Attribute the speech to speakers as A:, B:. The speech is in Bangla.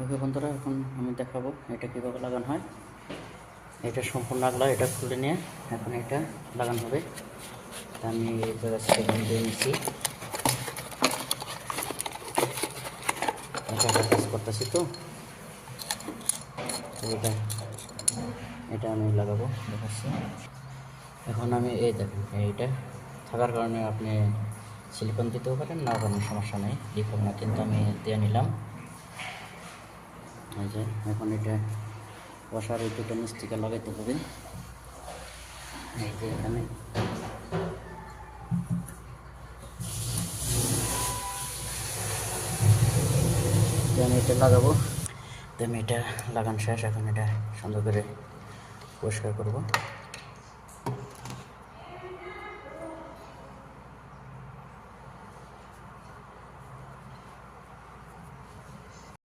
A: ওকে বন্ধুরা, এখন আমি দেখাবো এটা কীভাবে লাগানো হয়। এটা সম্পূর্ণ আগলা, এটা খুলে নিয়ে এখন এটা লাগানো হবে। আমি এই জায়গা সেকেন্ড দিয়ে নিচ্ছি, এটা কাজ করতেছি তো এটা এটা আমি লাগাবো দেখাচ্ছি। এখন আমি এই দেখেন এইটা থাকার কারণে আপনি সিলিকন দিতেও পারেন, না পারেন, সমস্যা নেই, লিক হবে না, কিন্তু আমি দিয়ে নিলাম। এই যে এখন এটা বসার এই দুটো নিচ থেকে লাগাইতে হবে। এই যে এখানে আমি এটা লাগাবো, তো আমি এটা লাগানো শেষ। এখন এটা সুন্দর করে পরিষ্কার করবো।